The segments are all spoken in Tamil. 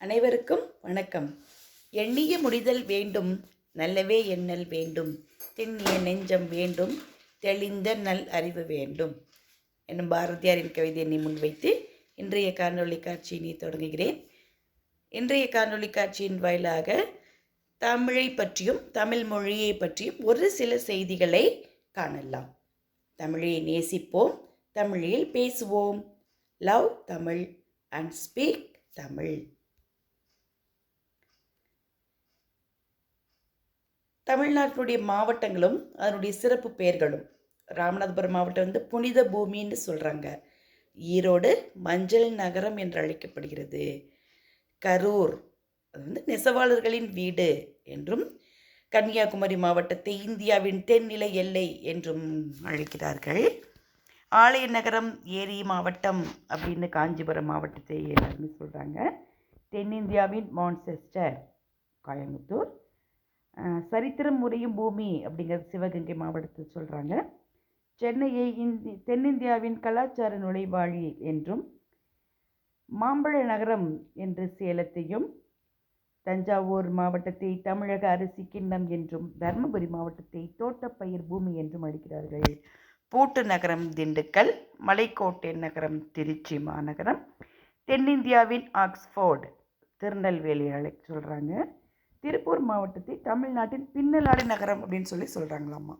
அனைவருக்கும் வணக்கம். எண்ணிய முடிதல் வேண்டும், நல்லவே எண்ணல் வேண்டும், திண்ணிய நெஞ்சம் வேண்டும், தெளிந்த நல் அறிவு வேண்டும் என்னும் பாரதியாரின் கவிதையை முன்வைத்து இன்றைய காணொளி காட்சியினை தொடங்குகிறேன். இன்றைய காணொளி காட்சியின் வாயிலாக தமிழை பற்றியும் தமிழ் மொழியை பற்றியும் ஒரு சில செய்திகளை காணலாம். தமிழை நேசிப்போம், தமிழில் பேசுவோம். Love Tamil and speak Tamil. தமிழ்நாட்டினுடைய மாவட்டங்களும் அதனுடைய சிறப்பு பெயர்களும். ராமநாதபுரம் மாவட்டம் வந்து புனித பூமின்னு சொல்கிறாங்க. ஈரோடு மஞ்சள் நகரம் என்று அழைக்கப்படுகிறது. கரூர் அது வந்து நெசவாளர்களின் வீடு என்றும், கன்னியாகுமரி மாவட்டத்தை இந்தியாவின் தென்னிலை எல்லை என்றும் அழைக்கிறார்கள். ஆலய நகரம் ஏரி மாவட்டம் அப்படின்னு காஞ்சிபுரம் மாவட்டத்தை எல்லாருமே சொல்கிறாங்க. தென்னிந்தியாவின் மான்செஸ்டர் கோயம்புத்தூர். சரித்திரம் முறையும் பூமி அப்படிங்கிறது சிவகங்கை மாவட்டத்தில் சொல்கிறாங்க. சென்னையை தென்னிந்தியாவின் கலாச்சார நுழைவாழி என்றும், மாம்பழ நகரம் என்று சேலத்தையும், தஞ்சாவூர் மாவட்டத்தை தமிழக அரிசி கிண்ணம் என்றும், தர்மபுரி மாவட்டத்தை தோட்டப்பயிர் பூமி என்றும் அழைக்கிறார்கள். பூட்டு நகரம் திண்டுக்கல், மலைக்கோட்டை நகரம் திருச்சி மாநகரம், தென்னிந்தியாவின் ஆக்ஸ்போர்டு திருநெல்வேலி சொல்கிறாங்க. திருப்பூர் மாவட்டத்தை தமிழ்நாட்டின் பின்னலாடை நகரம் அப்படின்னு சொல்கிறாங்களாம்மா.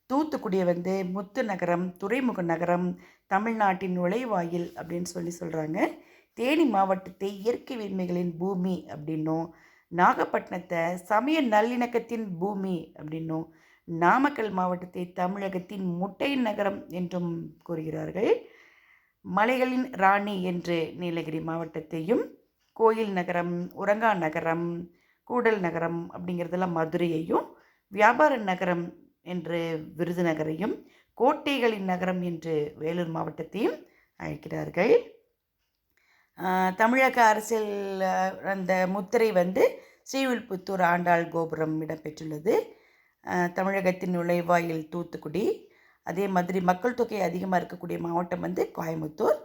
தூத்துக்குடியை வந்து முத்து நகரம், துறைமுக நகரம், தமிழ்நாட்டின் நுழைவாயில் அப்படின்னு சொல்கிறாங்க. தேனி மாவட்டத்தை இயற்கை உரிமைகளின் பூமி அப்படின்னும், நாகப்பட்டினத்தை சமய நல்லிணக்கத்தின் பூமி அப்படின்னும், நாமக்கல் மாவட்டத்தை தமிழகத்தின் முட்டை நகரம் என்றும் கூறுகிறார்கள். மலைகளின் ராணி என்று நீலகிரி மாவட்டத்தையும், கோயில் நகரம், உரங்கா நகரம், கூடல் நகரம் அப்படிங்கிறதெல்லாம் மதுரையையும், வியாபார நகரம் என்று விருதுநகரையும், கோட்டைகளின் நகரம் என்று வேலூர் மாவட்டத்தையும் அழைக்கிறார்கள். தமிழக அரசியல் அந்த முத்திரை வந்து ஸ்ரீவில்புத்தூர் ஆண்டாள் கோபுரம் இடம்பெற்றுள்ளது. தமிழகத்தின் நுழைவாயில் தூத்துக்குடி. அதே மாதிரி மக்கள் தொகை அதிகமாக இருக்கக்கூடிய மாவட்டம் வந்து கோயம்புத்தூர்.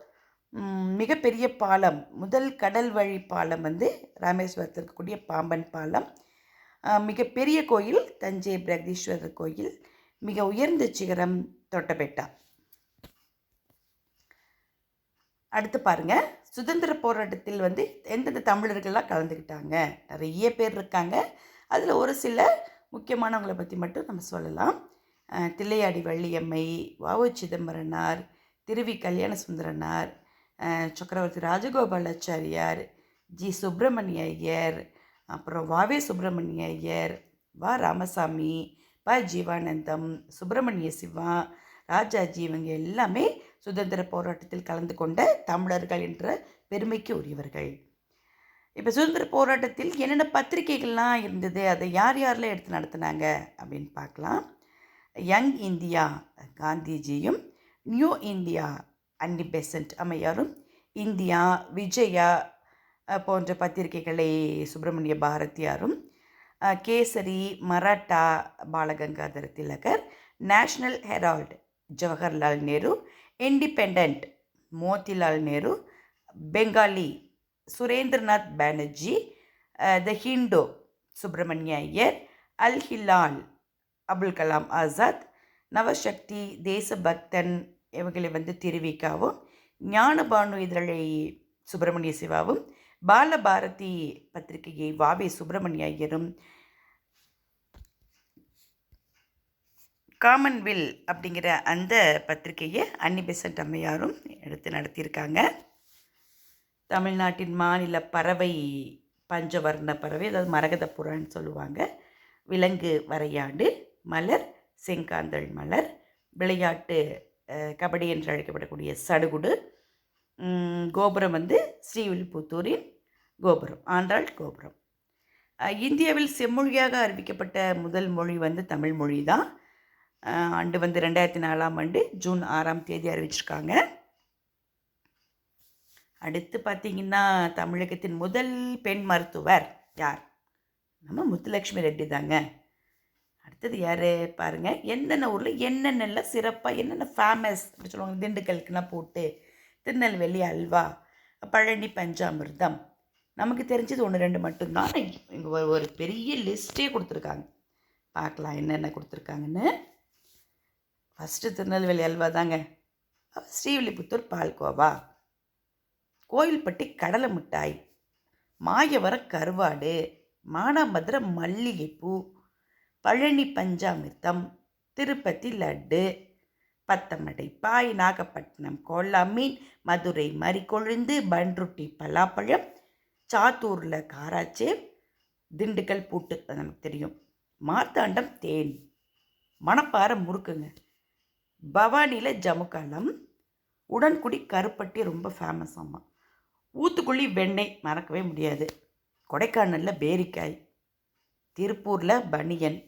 மிகப்பெரிய பாலம், முதல் கடல் வழி பாலம் வந்து ராமேஸ்வரத்தில் இருக்கக்கூடிய பாம்பன் பாலம். மிகப்பெரிய கோயில் தஞ்சை பிரகதீஸ்வரர் கோயில். மிக உயர்ந்த சிகரம் தொட்டபெட்டா. அடுத்து பாருங்கள், சுதந்திர போராட்டத்தில் வந்து எந்தெந்த தமிழர்கள்லாம் கலந்துக்கிட்டாங்க. நிறைய பேர் இருக்காங்க. அதில் ஒரு சில முக்கியமானவங்களை பற்றி மட்டும் நம்ம சொல்லலாம். தில்லையாடி வள்ளியம்மை, வ.உ. சிதம்பரனார், திருவி கல்யாண சுந்தரனார், சக்கரவர்த்தி ராஜகோபாலாச்சாரியார், ஜி சுப்பிரமணிய ஐயர், அப்புறம் வ.வே. சுப்பிரமணிய ஐயர், வ. ராமசாமி, ப. ஜீவானந்தம், சுப்பிரமணிய சிவா, ராஜாஜி இவங்க எல்லாமே சுதந்திர போராட்டத்தில் கலந்து கொண்ட தமிழர்கள் என்ற பெருமைக்கு உரியவர்கள். இப்போ சுதந்திர போராட்டத்தில் என்னென்ன பத்திரிகைகள்லாம் இருந்தது, அதை யார் யாரெல்லாம் எடுத்து நடத்தினாங்க அப்படின்னு பார்க்கலாம். யங் இந்தியா காந்திஜியும், நியூ இந்தியா அன்னி பெசன்ட் அம்மையாரும், இந்தியா, விஜயா போன்ற பத்திரிகைகளை சுப்பிரமணிய பாரதியாரும், Kesari, Mahratta Balagangadhara Tilak, national herald Jawaharlal Nehru, independent Motilal Nehru, Bengali Surendranath Banerjee, the Hindu Subramania Iyer, Al Hilal Abul Kalam Azad, Navasakthi Desabhakthan இவங்களை வந்து திருவிக்காவும், ஞானபானு இதழை சுப்பிரமணிய சிவாவும், பாலபாரதி பத்திரிகையை வ.வே. சுப்பிரமணிய ஐயரும், காமன்வெல் அப்படிங்கிற அந்த பத்திரிகையை அன்னி பெசன்ட் அம்மையாரும் எடுத்து நடத்தியிருக்காங்க. தமிழ்நாட்டின் மாநில பறவை பஞ்சவர்ண பறவை, அதாவது மரகத புறான்னு சொல்லுவாங்க. விலங்கு வரையாடு, மலர் செங்காந்தள் மலர், விளையாட்டு கபடி என்று அழைக்கப்படக்கூடிய சடுகுடு, கோபுரம் வந்து ஸ்ரீவில்புத்தூரின் கோபுரம், ஆண்டாள் கோபுரம். இந்தியாவில் செம்மொழியாக அறிவிக்கப்பட்ட முதல் மொழி வந்து தமிழ் மொழி தான். ஆண்டு வந்து 2004 ஜூன் 6 அறிவிச்சிருக்காங்க. அடுத்து பார்த்திங்கன்னா, தமிழகத்தின் முதல் பெண் மருத்துவர் யார்? நம்ம முத்துலட்சுமி ரெட்டி தாங்க. அடுத்தது யார் பாருங்கள், என்னென்ன ஊரில் என்னென்னலாம் சிறப்பாக என்னென்ன ஃபேமஸ் அப்படி சொல்லுவாங்க. திண்டுக்கலுக்குன்னா போட்டு, திருநெல்வேலி அல்வா, பழனி பஞ்சாமிர்தம், நமக்கு தெரிஞ்சது 1 2 மட்டும்தான். இங்கே ஒரு பெரிய லிஸ்ட்டே கொடுத்துருக்காங்க. பார்க்கலாம் என்னென்ன கொடுத்துருக்காங்கன்னு. ஃபஸ்ட்டு திருநெல்வேலி அல்வா தாங்க. ஸ்ரீவில்லிபுத்தூர் பால்கோவா, கோயில்பட்டி கடலை மிட்டாய், மாயவரம் கருவாடு, மானாமதுரை மல்லிகைப்பூ, பழனி பஞ்சாமிர்தம், திருப்பதி லட்டு, பத்தமடை பாய், நாகப்பட்டினம் கோலா மீன், மதுரை மறிக்கொழுந்து, பன்ருட்டி பலாப்பழம், சாத்தூரில் காராச்சேவ், திண்டுக்கல் பூட்டு அது நமக்கு தெரியும், மார்த்தாண்டம் தேன், மணப்பாறை முறுக்குங்க, பவானியில் ஜமுக்காலம், உடன்குடி கருப்பட்டி ரொம்ப ஃபேமஸ் ஆமாம், ஊத்துக்குழி வெண்ணெய் மறக்கவே முடியாது, கொடைக்கானலில் பேரிக்காய், திருப்பூரில் பனியன்,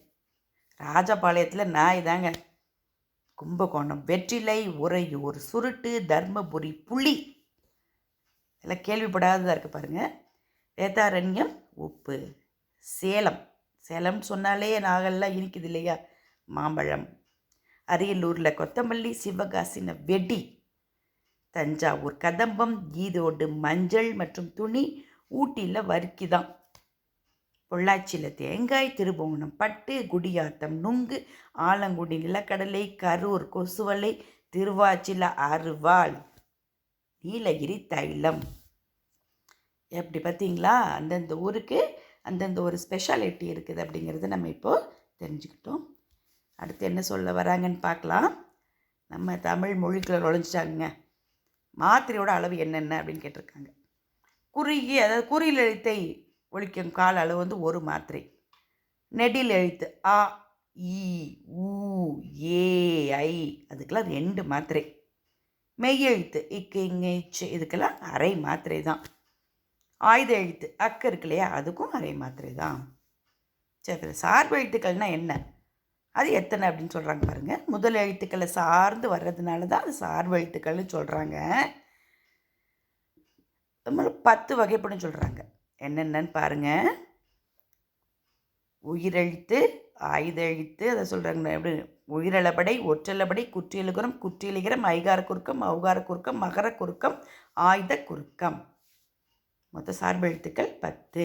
ராஜபாளையத்தில் நாய் தாங்க, கும்பகோணம் வெற்றிலை, உறையூர் சுருட்டு, தர்மபுரி புளி, எல்லாம் கேள்விப்படாததாக இருக்குது பாருங்கள், வேதாரண்யம் உப்பு, சேலம் சொன்னாலே நாகெல்லாம் இனிக்குது இல்லையா, மாம்பழம், அரியலூரில் கொத்தமல்லி, சிவகாசின வெடி, தஞ்சாவூர் கதம்பம், ஈரோடு மஞ்சள் மற்றும் துணி, ஊட்டியில் வரிக்கி தான், பொள்ளாச்சியில் தேங்காய், திருபுவனம் பட்டு, குடியாத்தம் நுங்கு, ஆலங்குடி நிலக்கடலை, கரூர் கொசுவலை, திருவாச்சியில் அருவாள், நீலகிரி தைலம். எப்படி பார்த்தீங்களா, அந்தந்த ஊருக்கு அந்தந்த ஒரு ஸ்பெஷாலிட்டி இருக்குது அப்படிங்கிறத நம்ம இப்போது தெரிஞ்சுக்கிட்டோம். அடுத்து என்ன சொல்ல வராங்கன்னு பார்க்கலாம். நம்ம தமிழ் மொழிக்குள்ள நுழைஞ்சிட்டாங்க. மாத்திரையோட அளவு என்னென்ன அப்படின்னு கேட்டிருக்காங்க. குறுகிய அதாவது குறியில் எழுத்தை ஒழிக்கும் கால அளவு வந்து 1 மாத்திரை. நெடில் எழுத்து அ இ உ ஏ ஐ அதுக்கெல்லாம் 2 மாத்திரை. மெய் எழுத்து இக்கு இங்கு இச்சு இதுக்கெல்லாம் அரை மாத்திரை தான். ஆயுத எழுத்து அக்கு இருக்கு இல்லையா, அதுக்கும் அரை மாத்திரை தான். சரி, சார்பு எழுத்துக்கள்னால் என்ன, அது எத்தனை அப்படின்னு சொல்கிறாங்க பாருங்கள். முதல் எழுத்துக்களை சார்ந்து வர்றதுனால தான் அது சார்பு எழுத்துக்கள்னு சொல்கிறாங்க. நம்மள 10 வகைப்படும் சொல்கிறாங்க. என்னென்னு பாருங்கள். உயிரெழுத்து, ஆயுத எழுத்து, அதை சொல்கிறாங்க எப்படி, உயிரளபடை, ஒற்றளபடை, குற்றியலுகரம், குற்றியலிகரம், ஐகார குறுக்கம், ஔகார குறுக்கம், மகர குறுக்கம், ஆயுத குறுக்கம். மொத்த சார்பு எழுத்துக்கள் 10.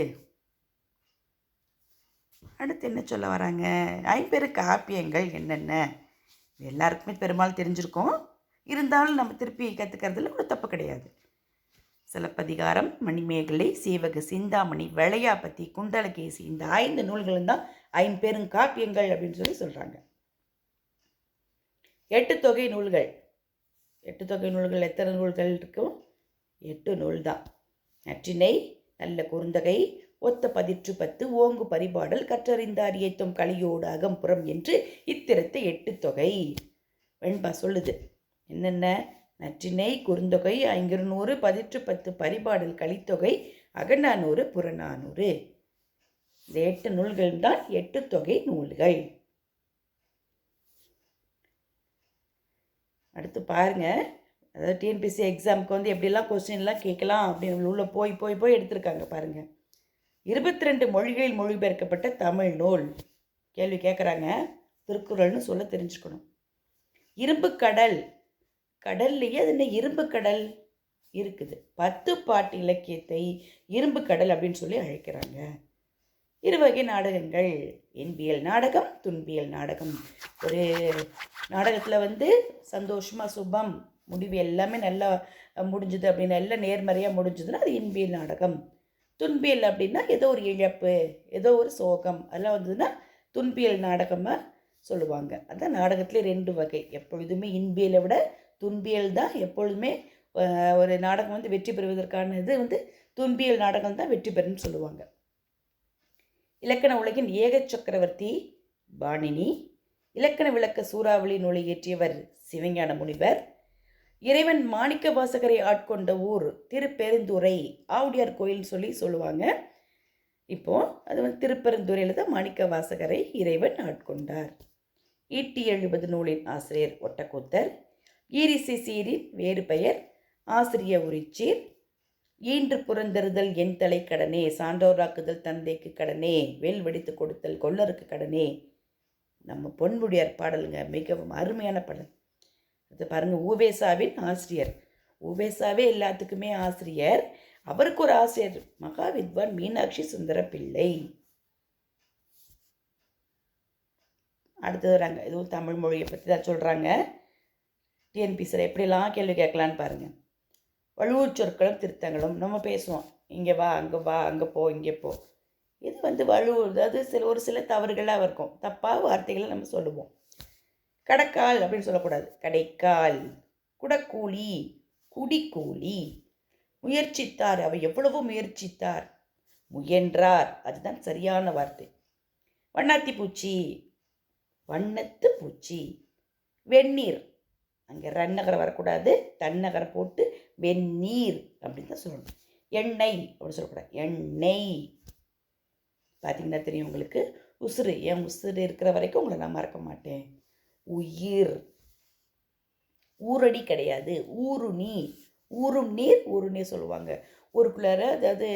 அடுத்து என்ன சொல்ல வராங்க, 50 காப்பியங்கள் என்னென்ன, எல்லாருக்குமே பெரும்பாலும் தெரிஞ்சிருக்கோம். இருந்தாலும் நம்ம திருப்பி கற்றுக்கிறதுல ஒரு தப்பு கிடையாது. சிலப்பதிகாரம், மணிமேகலை, சீவக சிந்தாமணி, வெளையாபதி, குண்டலகேசி, இந்த 5 நூல்களும் தான் 50 காப்பியங்கள் அப்படின்னு சொல்லி சொல்கிறாங்க. 8 தொகை நூல்கள். 8 தொகை நூல்கள் எத்தனை நூல்கள் இருக்கும், 8 நூல் தான். நற்றிணை, நல்ல குறுந்தகை, ஒத்த பதிற்று 10, ஓங்கு பரிபாடல், கற்றறிந்தார் ஏத்தும் கலியோடு அகம்புறம் என்று இத்திரத்தை 8 தொகை. வெண்பா சொல்லுது என்னென்ன, நற்றிணை, குறுந்தொகை, ஐங்குறுநூறு, பதிற்று 10, பரிபாடல், கலித்தொகை, அகநானூறு, புறநானூறு. இந்த 8 நூல்கள் தான் 8 தொகை நூல்கள். அடுத்து பாருங்க, அதாவது டிஎன்பிசி எக்ஸாமுக்கு வந்து எப்படிலாம் கொஸ்டின்லாம் கேட்கலாம் அப்படின்னு உள்ள போய் எடுத்திருக்காங்க பாருங்கள். 22 மொழிகளில் மொழிபெயர்க்கப்பட்ட தமிழ் நூல் கேள்வி கேட்குறாங்க. திருக்குறள்னு சொல்ல தெரிஞ்சுக்கணும். இரும்பு கடல், கடல்லையே அது என்ன இரும்பு கடல் இருக்குது. 10 பாட்டு இலக்கியத்தை இரும்பு கடல் அப்படின்னு சொல்லி அழைக்கிறாங்க. 2 வகை நாடகங்கள், என்பியல் நாடகம், துன்பியல் நாடகம். ஒரு நாடகத்தில் வந்து சந்தோஷமாக சுபம் முடிவு எல்லாமே நல்லா முடிஞ்சுது அப்படின்னா, எல்லாம் நேர்மறையாக முடிஞ்சுதுன்னா அது இன்பியல் நாடகம். துன்பியல் அப்படின்னா ஏதோ ஒரு இழப்பு, ஏதோ ஒரு சோகம், அதெல்லாம் வந்ததுன்னா துன்பியல் நாடகமாக சொல்லுவாங்க. அதான் நாடகத்துலேயே 2 வகை. எப்பொழுதுமே இன்பியலை விட துன்பியல் தான் எப்பொழுதுமே ஒரு நாடகம் வந்து வெற்றி பெறுவதற்கான இது வந்து துன்பியல் நாடகம் தான் வெற்றி பெறுன்னு சொல்லுவாங்க. இலக்கண உலகின் ஏக சக்கரவர்த்தி பாணினி. இலக்கண விளக்க சூறாவளி நூலை இயற்றியவர் சிவஞான முனிவர். இறைவன் மாணிக்க வாசகரை ஆட்கொண்ட ஊர் திருப்பெருந்துறை, ஆவுடையார் கோயில்னு சொல்லி சொல்லுவாங்க. இப்போது அது வந்து திருப்பெருந்துறையில் தான் மாணிக்க வாசகரை இறைவன் ஆட்கொண்டார். ஈட்டி 70 நூலின் ஆசிரியர் ஒட்டக்கூத்தர். ஈரிசை சீரின் வேறு பெயர் ஆசிரிய உரிச்சீர். ஈன்று புறந்தறுதல் என் தலை கடனே, சான்றோராக்குதல் தந்தைக்கு கடனே, வேல் வெடித்து கொடுத்தல் கொல்லருக்கு கடனே. நம்ம பொன்முடியார் பாடலுங்க, மிகவும் அருமையான பாடல். அது பாருங்கள், ஊவேசாவின் ஆசிரியர். ஊவேசாவே எல்லாத்துக்குமே ஆசிரியர். அவருக்கு ஒரு ஆசிரியர் மகாவித்வான் மீனாட்சி சுந்தர பிள்ளை. அடுத்தது வராங்க, இதுவும் தமிழ் மொழியை பற்றி தான் சொல்கிறாங்க. டிஎன்பிசியில் எப்படிலாம் கேள்வி கேட்கலான்னு பாருங்கள். வழுவூர் சொற்களும் திருத்தங்களும் நம்ம பேசுவோம், இங்கே வா அங்கே போ இங்கே போ. இது வழுவூர், அதாவது ஒரு சில தவறுகளாக இருக்கும், தப்பாக வார்த்தைகளை நம்ம சொல்லுவோம். கடைக்கால் அப்படின்னு சொல்லக்கூடாது, கடைக்கால். குடக்கூலி, குடிக்கூலி. முயற்சித்தார், அவர் எவ்வளவோ முயற்சித்தார். முயன்றார், அதுதான் சரியான வார்த்தை. வண்ணாத்தி பூச்சி, வண்ணத்து பூச்சி. வெந்நீர், அங்கே ரன்னகரை வரக்கூடாது, தன்னகரை போட்டு வெந்நீர் அப்படின்னு தான் சொல்லணும். எண்ணெய் அப்படின்னு சொல்லக்கூடாது, எண்ணெய். பார்த்தீங்கன்னா தெரியும் உங்களுக்கு. உசுறு, என் உசுறு இருக்கிற வரைக்கும் உங்களை நான் மறக்க மாட்டேன். உயிர். ஊரடி கிடையாது, ஊருணி. ஊரும் நீர், ஊருணி சொல்லுவாங்க. ஊருக்குள்ளார, அதாவது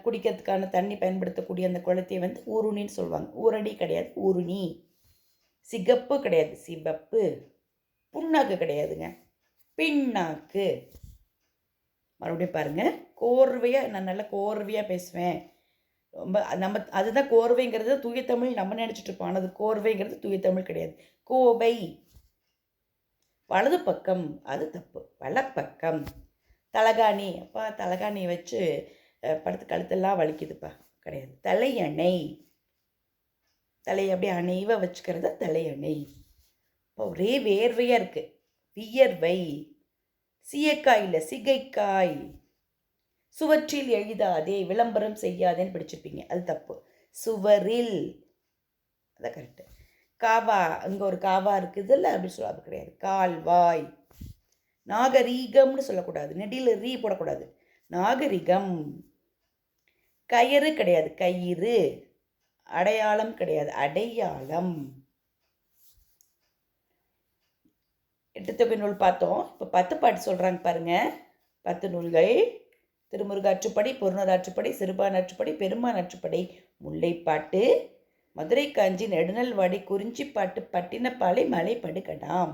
குடிக்கிறதுக்கான தண்ணி பயன்படுத்தக்கூடிய அந்த குளத்தை ஊருணின்னு சொல்லுவாங்க. ஊரடி கிடையாது, ஊருணி. சிகப்பு கிடையாது, சிவப்பு. புண்ணாக்கு கிடையாதுங்க, பின்னாக்கு. மறுபடியும் பாருங்கள், கோர்வையாக, நான் நல்லா கோர்வையாக பேசுவேன். ரொம்ப நம்ம அதுதான் கோர்வைங்கிறது தூய தமிழ் நம்ம நினச்சிட்டு இருப்போம். ஆனால் அது கோர்வைங்கிறது தூய தமிழ் கிடையாது. கோவை. வலது பக்கம், அது தப்பு. வலப்பக்கம். தலகாணி, அப்பா தலகாணி வச்சு படுத்து கழுத்தெல்லாம் வலிக்குதுப்பா, கிடையாது. தலையணை, தலையை அப்படியே அணைவாக வச்சுக்கிறத தலையணை. இப்போ ஒரே வேர்வையாக இருக்குது, வியர்வை. சீயக்காய் இல்லை, சிகைக்காய். சுவற்றில் எழுதாதே, விளம்பரம் செய்யாதேன்னு படிச்சிருப்பீங்க, அது தப்பு. சுவரில், அதான் கரெக்டு. காவா, அங்கே ஒரு காவா இருக்குதுல்ல, அப்படின்னு சொல்ல, அது கிடையாது. கால்வாய். நாகரீகம்னு சொல்லக்கூடாது, நெடியில் ரீ போடக்கூடாது, நாகரிகம். கயிறு கிடையாது, கயிறு. அடையாளம் கிடையாது, அடையாளம். 8 தொகை நூல் பார்த்தோம். இப்போ 10 பாட்டு சொல்கிறாங்க பாருங்க. 10 நூல்கள்: திருமுருகாற்றுப்படை, பொருணராற்றுப்படை, சிறுபானாற்றுப்படை, பெருமானாற்றுப்படை, முல்லைப்பாட்டு, மதுரை காஞ்சி, நெடுநல்வாடி, குறிஞ்சிப்பாட்டு, பட்டினப்பாலை, மலைப்படுகடாம்.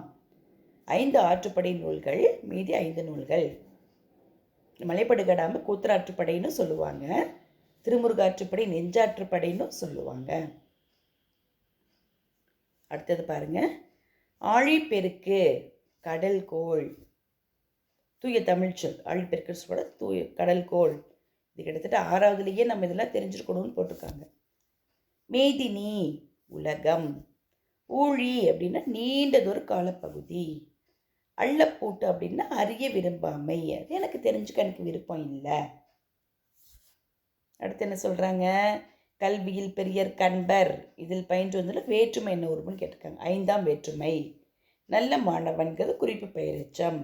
5 ஆற்றுப்படை நூல்கள், மீதி 5 நூல்கள். மலைப்படுகடாம கூத்தராற்றுப்படைன்னு சொல்லுவாங்க, திருமுருகாற்றுப்படை நெஞ்சாற்றுப்படைன்னு சொல்லுவாங்க. அடுத்தது பாருங்க, ஆழிப்பெருக்கு, கடல் கோள். தூய தமிழ் சொல் ஆழிப்பெருக்கு சொல்ல, தூய கடல் கோள். இது கிட்டத்தட்ட 6வதுலேயே நம்ம இதெல்லாம் தெரிஞ்சிருக்கணும்னு போட்டிருக்காங்க. மேதினி, உலகம். ஊழி அப்படின்னா நீண்டதொரு காலப்பகுதி. அள்ளப்பூட்டு அப்படின்னா அறிய விரும்பாமை, அது எனக்கு தெரிஞ்சுக்க எனக்கு விருப்பம் இல்லை. அடுத்து என்ன சொல்கிறாங்க? கல்வியில் பெரியர் கண்பர், இதில் பயின்று வந்து வேற்றுமை என்ன உருவம்னு கேட்டிருக்காங்க. 5ஆம் வேற்றுமை. நல்ல மாணவன்கிறது குறிப்பு பெயரெச்சம்.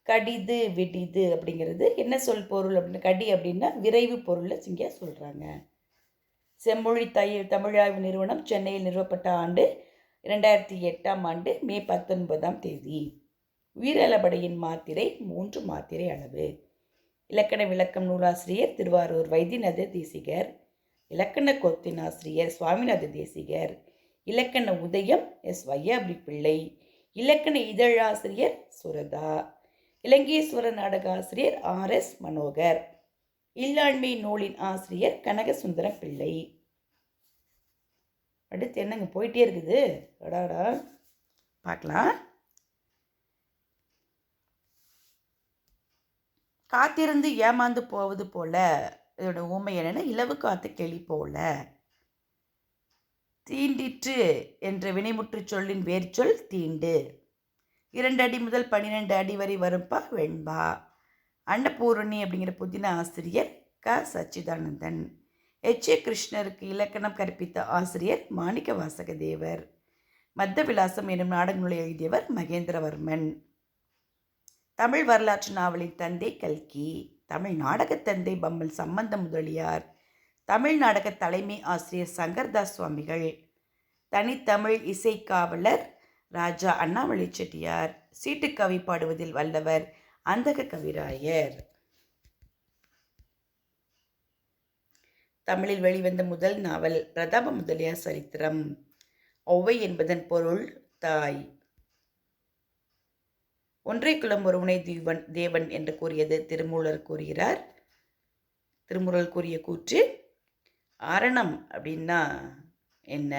கடிது, விடிது அப்படிங்கிறது என்ன சொல் பொருள் அப்படின்னா, கடி அப்படின்னா விரைவு பொருளை இங்கே சொல்கிறாங்க. செம்மொழி தமிழாய்வு நிறுவனம் சென்னையில் நிறுவப்பட்ட ஆண்டு 2008ஆம் ஆண்டு மே 19ஆம் தேதி. உயிரளபடையின் மாத்திரை 3 மாத்திரை அளவு. இலக்கண விளக்கம் நூலாசிரியர் திருவாரூர் வைத்தியநாத தேசிகர். இலக்கண கொத்தின் ஆசிரியர் சுவாமிநாத தேசிகர். இலக்கண உதயம் எஸ் வையாபுரி பிள்ளை. இலக்கண இதழாசிரியர் சுரதா. இலங்கேஸ்வர நாடக ஆசிரியர் RS மனோகர். இல்லாண்மை நூலின் ஆசிரியர் கனகசுந்தரம் பிள்ளை. அடுத்து என்னங்க போயிட்டே இருக்குது, அடாடா பார்க்கலாம். காத்திருந்து ஏமாந்து போவது போல, இதோட ஊமை என்னென்னா இலவு காத்து கிளி போல. தீண்டிற்று என்ற வினைமுற்று சொல்லின் வேர்ச்சொல் தீண்டு. 2 அடி முதல் 12 அடி வரை வரும்பா வெண்பா. அன்னபூரணி அப்படிங்கிற புதின ஆசிரியர் க சச்சிதானந்தன். H.A. கிருஷ்ணருக்கு இலக்கணம் கற்பித்த ஆசிரியர் மாணிக்க வாசக தேவர். மத்த விலாசம் எனும் நாடக நூலை எழுதியவர் மகேந்திரவர்மன். தமிழ் வரலாற்று நாவலின் தந்தை கல்கி. தமிழ் நாடகத் தந்தை பம்மல் சம்பந்த முதலியார். தமிழ் நாடக தலைமை ஆசிரியர் சங்கர்தாஸ் சுவாமிகள். தனித்தமிழ் இசைக்காவலர் ராஜா அண்ணாமலை செட்டியார். சீட்டுக்கவி பாடுவதில் வல்லவர் அந்தக கவிராயர். தமிழில் வெளிவந்த முதல் நாவல் பிரதாப முதலியார் சரித்திரம். ஒவ்வை என்பதன் பொருள் தாய். ஒன்றை குலம் ஒருவனை தேவன் என்று கூறியது திருமூலர் கூறுகிறார். திருமுறள் கூறிய கூற்று. ஆரணம் அப்படின்னா என்ன?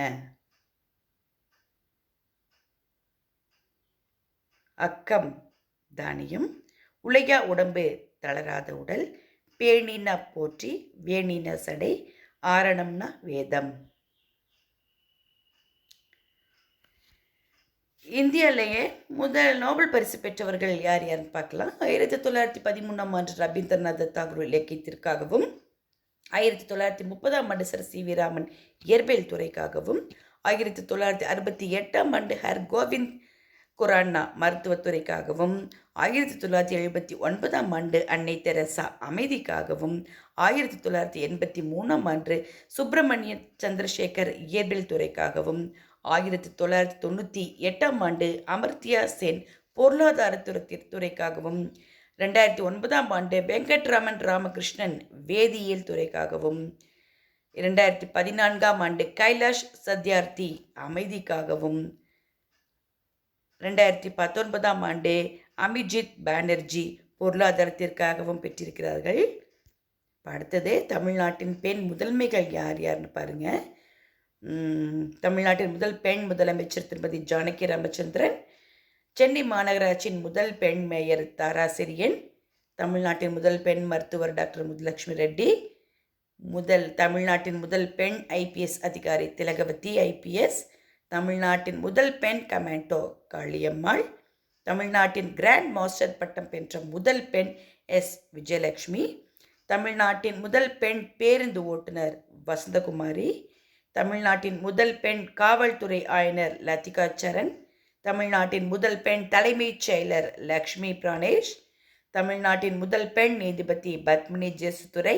அக்கம் தானியம், உழையா உடம்பு தளராத உடல், பேணின போற்றி, வேணின சடை, ஆரணம்னா வேதம். இந்தியாவிலேயே முதல் நோபல் பரிசு பெற்றவர்கள் யார் யாருன்னு பார்க்கலாம். 1913 ரவீந்திரநாத் தாகூர் இலக்கியத்திற்காகவும், 1930 சர் சி வி ராமன் இயற்பியல் துறைக்காகவும், 1968 ஹர் கோவிந்த் குரானா மருத்துவத்துறைக்காகவும், 1979 அன்னை தெரசா அமைதிக்காகவும், 1983 சுப்பிரமணிய சந்திரசேகர் இயற்பியல் துறைக்காகவும், 1998 அமர்த்தியா சென் பொருளாதாரத்துறைக்காகவும், 2009 வெங்கட்ராமன் ராமகிருஷ்ணன் வேதியியல் துறைக்காகவும், 2014 கைலாஷ் சத்யார்த்தி அமைதிக்காகவும், 2019 அமிஜித் பானர்ஜி பொருளாதாரத்திற்காகவும் பெற்றிருக்கிறார்கள். அடுத்தது தமிழ்நாட்டின் பெண் முதன்மைகள் யார் யாருன்னு பாருங்க. தமிழ்நாட்டின் முதல் பெண் முதலமைச்சர் திருமதி ஜானகி ராமச்சந்திரன், சென்னை மாநகராட்சியின் முதல் பெண் மேயர் தாராசிரியன், தமிழ்நாட்டின் முதல் பெண் மருத்துவர் டாக்டர் முத்துலட்சுமி ரெட்டி, தமிழ்நாட்டின் முதல் பெண் ஐபிஎஸ் அதிகாரி திலகவதி ஐபிஎஸ், தமிழ்நாட்டின் முதல் பெண் கமாண்டோ காளியம்மாள், தமிழ்நாட்டின் கிராண்ட் மாஸ்டர் பட்டம் பெற்ற முதல் பெண் எஸ் விஜயலட்சுமி, தமிழ்நாட்டின் முதல் பெண் பேருந்து ஓட்டுநர் வசந்தகுமாரி, தமிழ்நாட்டின் முதல் பெண் காவல்துறை ஆணையர் லத்திகா சரண், தமிழ்நாட்டின் முதல் பெண் தலைமைச் செயலர் லக்ஷ்மி பிரானேஷ், தமிழ்நாட்டின் முதல் பெண் நீதிபதி பத்மினி ஜெசுதுரை,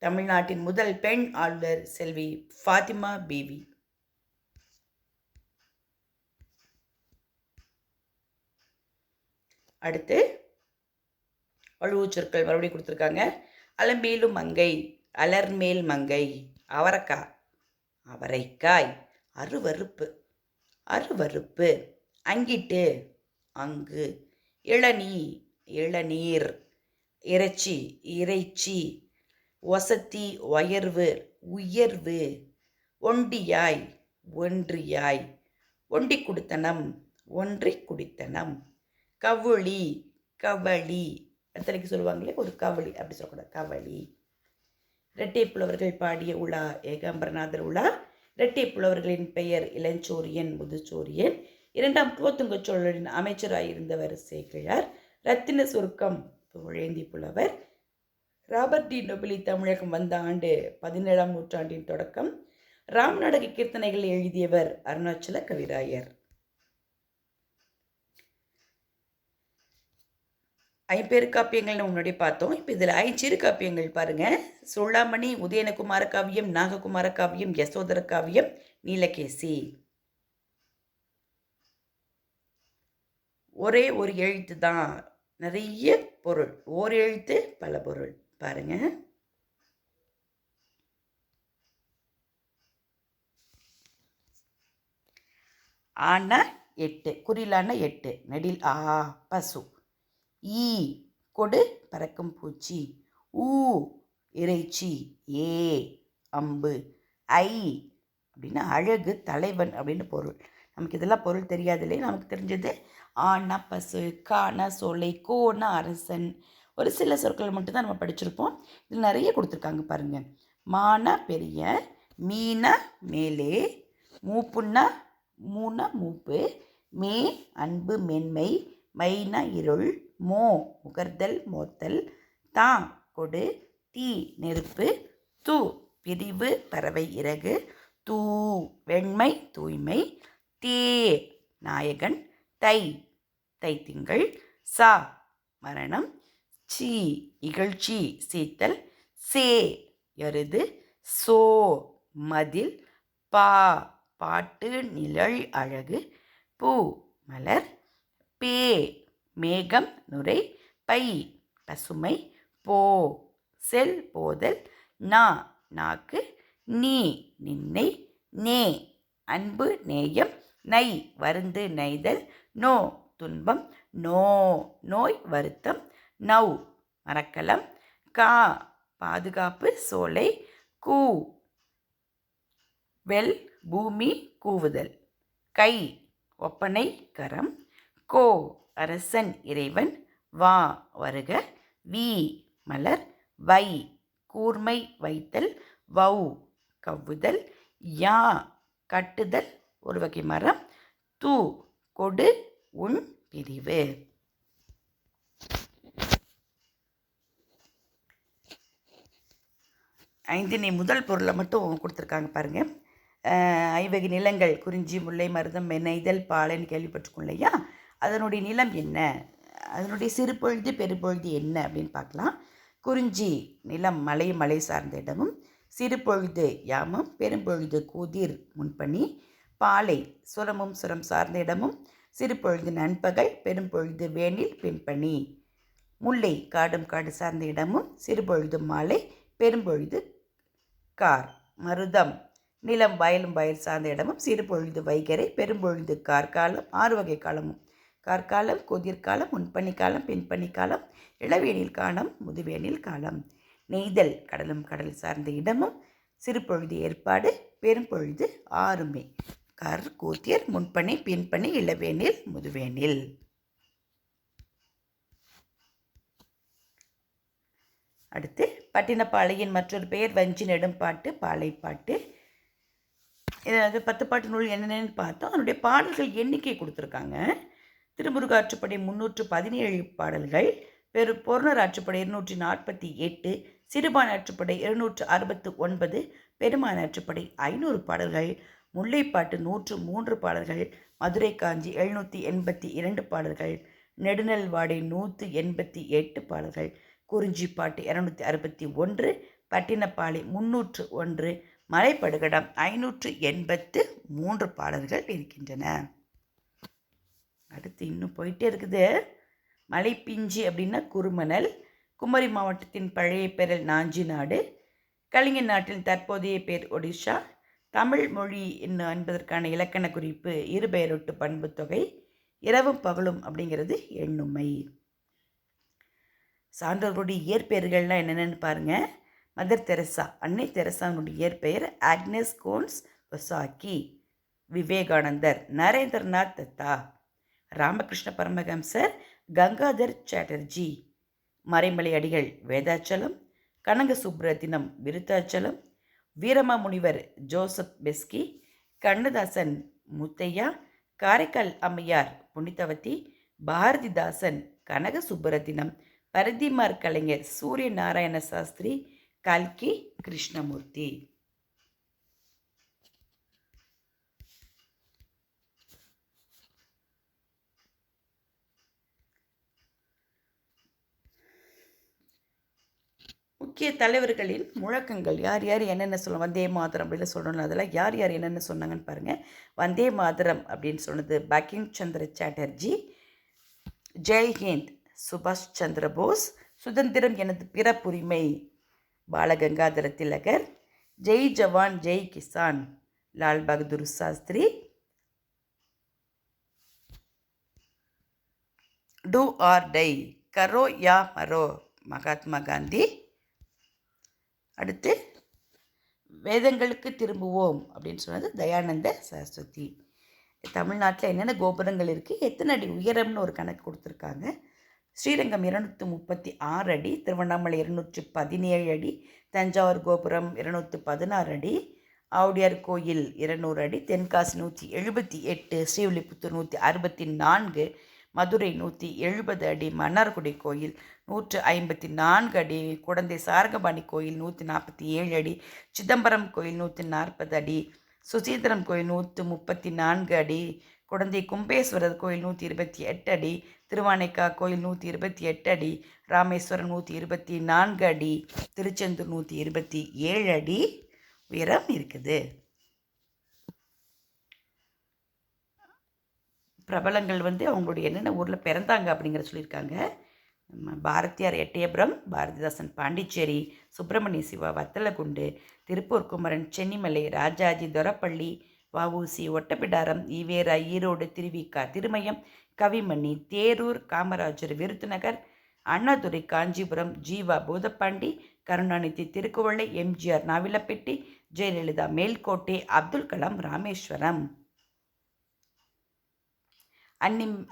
தமிழ்நாட்டின் முதல் பெண் ஆளுநர் செல்வி ஃபாத்திமா பீவி. அடுத்து வழுவுச் சொற்கள் மறுபடியும் கொடுத்துருக்காங்க. அலம்பேலும் மங்கை, அலர்மேல் மங்கை, அவரக்காய், அவரைக்காய், அருவருப்பு, அருவருப்பு, அங்கிட்டு, அங்கு, இளநீ, இளநீர், இறைச்சி, இறைச்சி, ஒசத்தி, உயர்வு, உயர்வு, ஒண்டியாய், ஒன்றியாய், ஒண்டி குடித்தனம், ஒன்றி குடித்தனம், கவுளி, கவளி, அத்தனைக்கு சொல்லுவாங்களே ஒரு கவளி, அப்படி சொல்லக்கூடாது, கவளி. இரட்டை புலவர்கள் பாடிய உலா ஏகாம்பரநாதர் உலா. இரட்டை புலவர்களின் பெயர் இளஞ்சோரியன், முதுச்சோரியன். 2ஆம் குலோத்துங்க சோழரின் அமைச்சராயிருந்தவர் சேக்கிழார். ரத்தின சுருக்கம் புகழேந்தி புலவர். ராபர்ட் டி நொபிலி தமிழகம் வந்த ஆண்டு 17ஆம் நூற்றாண்டின் தொடக்கம். ராமநாடக கீர்த்தனைகள் எழுதியவர் அருணாச்சல கவிராயர். ஐம்பெரு காப்பியங்கள் நம்ம முன்னாடி பார்த்தோம். இப்போ இதில் ஐஞ்சிறு காப்பியங்கள் பாருங்கள். சோழாமணி, உதயனகுமார காவியம், நாககுமார காவியம், யசோதர காவியம், நீலகேசி. ஒரே ஒரு எழுத்து தான், நிறைய பொருள். ஓர் எழுத்து பல பொருள். பாருங்க. ஆனா 8, குறிலான 8, நெடில் ஆ பசு, ஈ கொடு பறக்கும் பூச்சி, ஊ இறைச்சி, ஏ அம்பு, ஐ அப்படின்னா அழகு, தலைவன் அப்படின்னு பொருள். நமக்கு இதெல்லாம் பொருள் தெரியாது இல்லையா? நமக்கு தெரிஞ்சது ஆனா பசு, கானா சோலை, கோனா அரசன். ஒரு சில சொற்கள் மட்டும்தான் நம்ம படிச்சிருப்போம். இதில் நிறைய கொடுத்துருக்காங்க பாருங்கள். மானா பெரிய, மீனா மேலே, மூப்புன்னா மூனா மூப்பு, மே அன்பு மென்மை, மைனா இருள், மோ முகர்தல் மோத்தல், தா கொடு, தீ நெருப்பு, து பிரிவு பறவை இறகு, தூ வெண்மை தூய்மை, தே நாயகன், தை தைத்திங்கள், சா மரணம், சி இகழ்ச்சி சீத்தல், சே எருது, சோ மதில், பா பாட்டு நிழல் அழகு, பூ மலர், பே மேகம் நுரை, பை பசுமை, போ செல் போதல், நா நாக்கு, நீ நின்னை, நே அன்பு நேயம், நை வருந்து நெய்தல், நோ துன்பம். நோ நோய் வருத்தம். நௌ மரக்கலம். கா பாதுகாப்பு சோலை. கூ வெல் பூமி கூவுதல். கை ஒப்பனை கரம். கோ அரசன் இறைவன். வா வருக. வி மலர். வை கூர்மை வைத்தல். வௌ கவ்வுதல். யா கட்டுதல் ஒரு வகை மரம். து கொடு உன் பிரிவு. ஐந்தினை முதல் பொருளை மட்டும் கொடுத்துருக்காங்க பாருங்கள். ஐவகை நிலங்கள் குறிஞ்சி முல்லை மருதம் நெய்தல் பாலைன்னு கேள்விப்பட்டிருக்கோம் இல்லையா? அதனுடைய நிலம் என்ன, அதனுடைய சிறுபொழுது பெருபொழுது என்ன அப்படின்னு பார்க்கலாம். குறிஞ்சி நிலம் மலையும் மலை சார்ந்த இடமும், சிறுபொழுது யாமம், பெரும்பொழுது கூதிர் முன்பனி. பாலை சுரமும் சுரம் சார்ந்த இடமும், சிறுபொழுது நண்பகல், பெரும்பொழுது வேனில் பின்பனி. முல்லை காடும் காடு சார்ந்த இடமும், சிறுபொழுது மாலை, பெரும்பொழுது கார். மருதம் நிலம் வயலும் வயல் சார்ந்த இடமும், சிறுபொழுது வைகரை, பெரும்பொழுது கார்காலம். 6 வகை காலமும் கார்காலம், கொதிர்காலம், முன்பனிக்காலம், பின்பனிக்காலம், இளவேனில் காலம், முதுவேனில் காலம். நெய்தல் கடலும் கடல் சார்ந்த இடமும், சிறுபொழுது ஏற்பாடு, பெரும்பொழுது ஆறுமே. கர் கூத்தியர் முன்பனி பின்பனி இளவேனில் முதுவேனில். அடுத்து பட்டினப்பாளையின் மற்றொரு பெயர் வஞ்சி நெடும்பாட்டு பாலைப்பாட்டு. இதாவது 10 பாட்டு நூல் என்னென்னு பார்த்தோம். அதனுடைய பாடல்கள் எண்ணிக்கை கொடுத்துருக்காங்க. திருமுருகாற்றுப்படை 317 பாடல்கள், பொருணர் ஆற்றுப்படை 248, சிறுபான் ஆற்றுப்படை 269, பெருமான் ஆற்றுப்படை 500 பாடல்கள், முல்லைப்பாட்டு 103 பாடல்கள், மதுரை காஞ்சி 782 பாடல்கள், நெடுநல்வாடை 188 பாடல்கள், குறிஞ்சிப்பாட்டு 261, பட்டினப்பாலை 301, மலைப்படுகடம் 583 பாடல்கள் இருக்கின்றன. அடுத்து இன்னும் போயிட்டே இருக்குது. மலைப்பிஞ்சி அப்படின்னா குறுமணல். குமரி மாவட்டத்தின் பழைய பெயர் நாஞ்சிநாடு. கலிங்க நாட்டின் தற்போதைய பேர் ஒடிஷா. தமிழ் மொழி என்பதற்கான இலக்கண குறிப்பு இருபெயரொட்டு பண்பு தொகை. இரவும் பகலும் அப்படிங்கிறது எண்ணுமை. சான்றோர்களுடைய இயற்பெயர்கள்லாம் என்னென்னு பாருங்கள். மதர் தெரசா, அன்னை தெரசாவுடைய இயற்பெயர் ஆக்னஸ் கோன்ஸ் ஒசாக்கி. விவேகானந்தர் நரேந்திரநாத் தத்தா. ராமகிருஷ்ண பரமஹம்சர் கங்காதர் சாட்டர்ஜி. மறைமலை அடிகள் வேதாச்சலம். கனக சுப்ரத்தினம் விருத்தாச்சலம். Veeramamunivar Joseph Beschi. கண்ணதாசன் முத்தையா. காரைக்கால் அம்மையார் புனிதவதி. பாரதிதாசன் கனக சுப்பரத்தினம். பரதிமார் கலைஞர் சூரிய நாராயண சாஸ்திரி. கல்கி கிருஷ்ணமூர்த்தி. முக்கிய தலைவர்களின் முழக்கங்கள் யார் யார் என்னென்ன சொல்லணும். வந்தே மாதரம் அப்படின்னு சொல்லணும். அதில் யார் யார் என்னென்ன சொன்னாங்கன்னு பாருங்கள். வந்தே மாதரம் அப்படின்னு சொன்னது பங்கிம் சந்திர சாட்டர்ஜி. ஜெய்ஹிந்த் சுபாஷ் சந்திர போஸ். சுதந்திரம் எனது பிறப்புரிமை பாலகங்காதர திலகர். ஜெய் ஜவான் ஜெய் கிசான் Lal Bahadur Shastri. Do or die கரோ யா மரோ மகாத்மா காந்தி. அடுத்து வேதங்களுக்கு திரும்புவோம் அப்படின்னு சொன்னது தயானந்த சரஸ்வதி. தமிழ்நாட்டில் என்னென்ன கோபுரங்கள் இருக்குது, எத்தனை அடி உயரம்னு ஒரு கணக்கு கொடுத்துருக்காங்க. ஸ்ரீரங்கம் 236 அடி, திருவண்ணாமலை 217 அடி, தஞ்சாவூர் கோபுரம் 216 அடி, ஆவுடையார் கோயில் 200 அடி, தென்காசி 178, ஸ்ரீவில்லிபுத்தூர் 164, மதுரை 170 அடி, மன்னார்குடி கோயில் 154 அடி, குடந்தை சாரங்கபாணி கோயில் 147 அடி, சிதம்பரம் கோயில் 140 அடி, சுசீந்திரம் கோயில் 134 அடி, குடந்தை கும்பேஸ்வரர் கோயில் 128 அடி, திருவானைக்கா கோயில் 128 அடி, ராமேஸ்வரம் 124 அடி, திருச்செந்தூர் 127 அடி உயரம் இருக்குது. பிரபலங்கள் அவங்களுடைய என்னென்ன ஊரில் பிறந்தாங்க அப்படிங்கிற சொல்லியிருக்காங்க. பாரதியார் எட்டயபுரம், பாரதிதாசன் பாண்டிச்சேரி, சுப்பிரமணிய சிவா வத்தலகுண்டு, திருப்பூர் குமரன் சென்னிமலை, ராஜாஜி தொரப்பள்ளி, வஉசி, ஒட்டப்பிடாரம், ஈவேரா, ஈரோடு, திருவிக, திருமயம், கவிமணி, தேரூர், காமராஜர், விருதுநகர், அண்ணாதுரை, காஞ்சிபுரம், ஜீவா, பூதப்பாண்டி, கருணாநிதி, திருக்குவளை, எம்ஜிஆர், நாவிலப்பட்டி, ஜெயலலிதா, மேல்கோட்டை, அப்துல் கலாம், ராமேஸ்வரம்.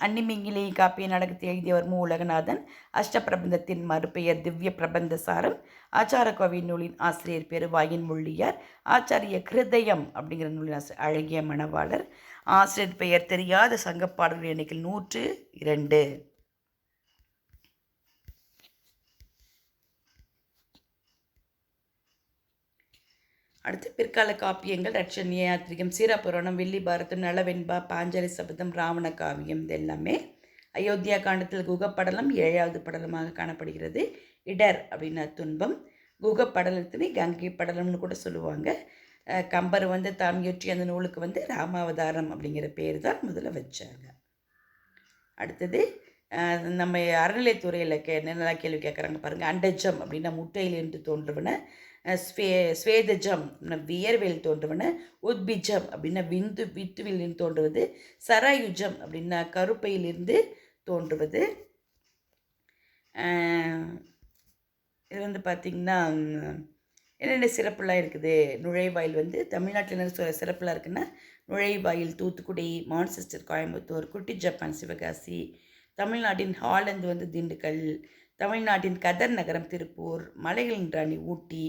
அன்னிமிங்கிலி காப்பிய நாடகத்தை எழுதியவர் மு. உலகநாதன். அஷ்டபிரபந்தத்தின் மறுபெயர் திவ்ய பிரபந்த சாரம். ஆச்சார கோவை நூலின் ஆசிரியர் பெருவாயின் முள்ளியார். ஆச்சாரிய கிருதயம் அப்படிங்கிற நூலின் ஆசிரியர் அழகிய மணவாளர். ஆசிரியர் பெயர் தெரியாத சங்கப்பாடல்கள் எண்ணிக்கை 102. அடுத்து பிற்கால காப்பியங்கள் ரட்சண்ய யாத்திரிகம், சீராபுராணம், வில்லி பாரதம், நலவெண்பா, பாஞ்சாலி சபதம், ராவண காவியம். இது எல்லாமே அயோத்தியா காண்டத்தில் குகப்படலம் 7வது படலமாக காணப்படுகிறது. இடர் அப்படின்னா துன்பம். குகப்படலத்தினை கங்கை படலம்னு கூட சொல்லுவாங்க. கம்பர் தாம் இயற்றி அந்த நூலுக்கு ராமாவதாரம் அப்படிங்கிற பேர் தான் முதல்ல வச்சாங்க. அடுத்தது நம்ம அறநிலைத்துறையில் நல்லா கேள்வி கேட்குறாங்க பாருங்கள். அண்டஜம் அப்படின்னா முட்டையிலிருந்து தோன்றுவன. ஸ்வேதஜம் வியர்வேல் தோன்றுவன. உத்பிஜம் அப்படின்னா வித்துவிலிருந்து தோன்றுவது. சராயுஜம் அப்படின்னா கருப்பையிலிருந்து தோன்றுவது. இது பார்த்திங்கன்னா என்னென்ன சிறப்புலாம் இருக்குது. நுழைவாயில் தமிழ்நாட்டில் என்ன சிறப்புலாம் இருக்குன்னா, நுழைவாயில் தூத்துக்குடி, மான்செஸ்டர் கோயம்புத்தூர், குட்டி ஜப்பான் சிவகாசி, தமிழ்நாட்டின் ஹாலந்து திண்டுக்கல், தமிழ்நாட்டின் கதர் நகரம் திருப்பூர், மலைகளின் ராணி ஊட்டி,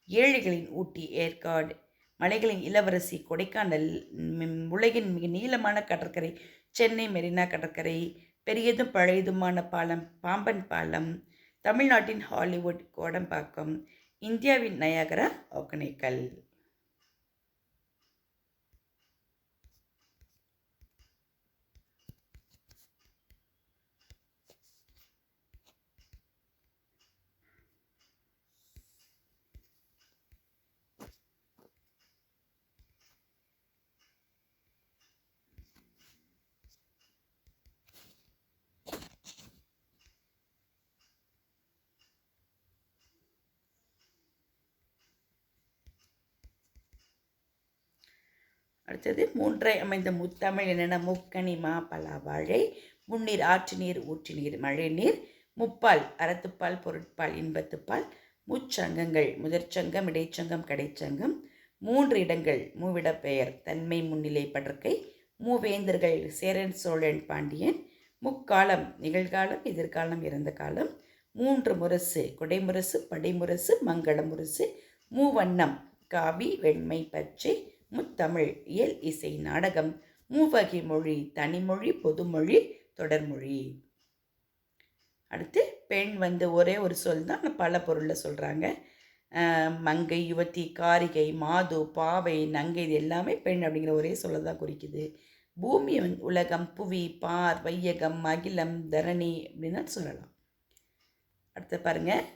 ஏழைகளின் ஊட்டி ஏற்காடு, மலைகளின் இளவரசி கொடைக்கானல், உலகின் மிக நீளமான கடற்கரை சென்னை மெரினா கடற்கரை, பெரியதும் பழையதுமான பாலம் பாம்பன் பாலம், தமிழ்நாட்டின் ஹாலிவுட் கோடம்பாக்கம், இந்தியாவின் நயாகரா ஒகேனக்கல். அடுத்தது மூன்றை அமைந்த முத்தமிழ் என்னென்ன? முக்கணி, மா, பலா, வாழை, முன்னீர், ஆற்று நீர், ஊற்று நீர், மழை நீர், முப்பால், அறத்துப்பால், பொருட்பால், இன்பத்துப்பால், முச்சங்கங்கள், முதற்சங்கம், இடைச்சங்கம், கடைச்சங்கம், 3 இடங்கள், மூவிடப்பெயர், தன்மை, முன்னிலை, படற்கை, மூவேந்தர்கள், சேரன், சோழன், பாண்டியன், முக்காலம், நிகழ்காலம், எதிர்காலம், இறந்த காலம், 3 முரசு, கொடைமுரசு, படைமுரசு, மங்கள முரசு, மூவண்ணம், காவி, வெண்மை, பச்சை, முத்தமிழ், இயல், இசை, நாடகம், மூவகை மொழி, தனிமொழி, பொதுமொழி, தொடர்மொழி. அடுத்து பெண் ஒரே ஒரு சொல் தான் பல பொருளில் சொல்கிறாங்க. மங்கை, யுவதி, காரிகை, மாது, பாவை, நங்கை, இது எல்லாமே பெண் அப்படிங்கிற ஒரே சொல்ல தான் குறிக்குது. பூமி உலகம், புவி, பார், வையகம், அகிலம், தரணி அப்படின்னு சொல்லலாம். அடுத்து பாருங்கள்,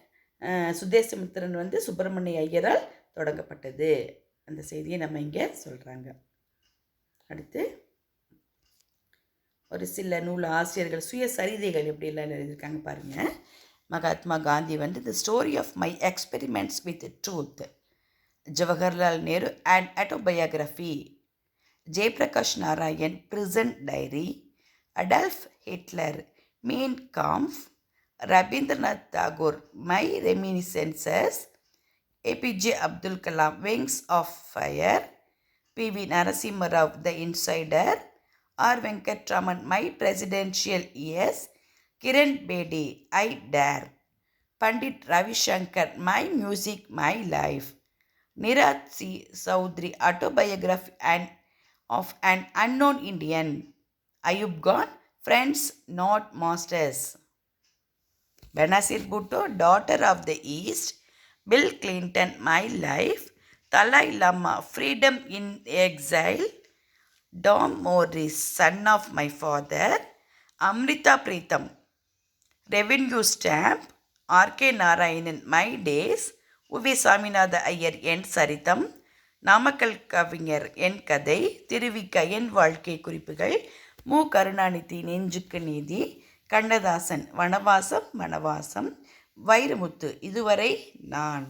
சுதேசமித்திரன் சுப்பிரமணிய ஐயரால் தொடங்கப்பட்டது. அந்த செய்தியை நம்ம இங்கே சொல்கிறாங்க. அடுத்து ஒரு சில நூல் ஆசிரியர்கள் சுயசரிதைகள் எப்படிலாம் எழுதியிருக்காங்க பாருங்கள். Mahatma Gandhi the story of my experiments with truth, Jawaharlal Nehru and autobiography, Jayaprakash Narayan prison diary, Adolf Hitler Mein Kampf, Rabindranath Tagore my reminiscences, APJ Abdul Kalam Wings of Fire, PV Narasimha Rao The Insider, R. Venkatraman My Presidential Years, Kiran Bedi I Dare, Pandit Ravi Shankar My Music My Life, Niraj C. Chaudhary Autobiography of an Unknown Indian, Ayub Khan Friends Not Masters, Benazir Bhutto Daughter of the East, Bill Clinton My Life, Dalai Lama Freedom in Exile, Dom Morris Son of My Father, Amrita Pritham Revenue Stamp, R.K. Narayanan My Days, உவி சாமிநாத ஐயர் என் சரிதம், நாமக்கல் கவிஞர் என் கதை, திருவிக என் வாழ்க்கை குறிப்புகள், மு. கருணாநிதி நெஞ்சுக்கு நீதி, கண்ணதாசன் வனவாசம் வனவாசம், வைரமுத்து இதுவரை நான்.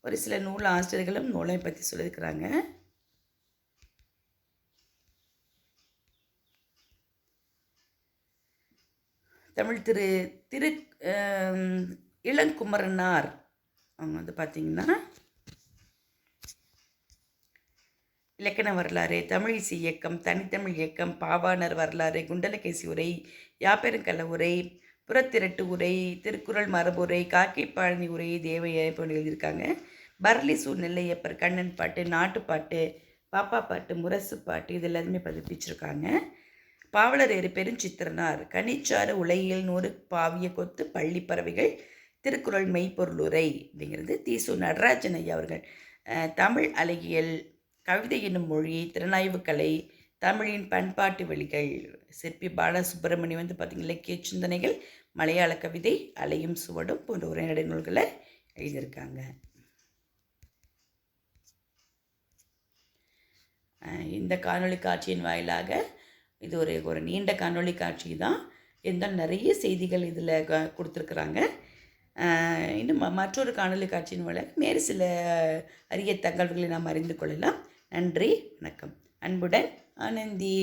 ஒரு சில நூல் ஆசிரியர்களும் நூலை பற்றி சொல்லியிருக்கிறாங்க. தமிழ் திரு திரு இளங்குமரனார் அவங்க வந்து பார்த்திங்கன்னா இலக்கண வரலாறு, தமிழிசை இயக்கம், தனித்தமிழ் இயக்கம், பாவாணர் வரலாறு, குண்டலகேசி உரை, யாப்பெருங்கல உரை, புறத்திரட்டு உரை, திருக்குறள் மரபுரை, காக்கைப்பழனி உரை, தேவையை போன்று எழுதியிருக்காங்க. பரளி நெல்லையப்பர், கண்ணன் பாட்டு, நாட்டுப்பாட்டு, பாப்பா பாட்டு, முரசு பாட்டு இது எல்லாருமே பதிப்பிச்சிருக்காங்க. பாவலரேறு பெருஞ்சித்திரனார், கனிச்சாறு உலகியல் 100 பாவிய கொத்து பள்ளி பறவைகள், திருக்குறள் மெய்ப்பொருளுரை அப்படிங்கிறது தீசு நடராஜன் ஐயா அவர்கள். தமிழ் அழகியல், கவிதை என்னும் மொழி, திறனாய்வு கலை, தமிழின் பண்பாட்டு வழிகள், சிற்பி பாலசுப்ரமணியம் வந்து பார்த்திங்கன்னா இலக்கிய சிந்தனைகள், மலையாள கவிதை, அலையும் சுவடும் போன்ற உரைநடை நூல்களை எழுதியிருக்காங்க. இந்த காணொளி காட்சியின் வாயிலாக இது ஒரு நீண்ட காணொளி காட்சி தான். இருந்தாலும் நிறைய செய்திகள் இதில் கொடுத்துருக்குறாங்க. இன்னும் மற்றொரு காணொளி காட்சியின் வாயிலாக வேறு சில அரிய தகவல்களை நாம் அறிந்து கொள்ளலாம். நன்றி, வணக்கம். அன்புடன் ஆனந்தி.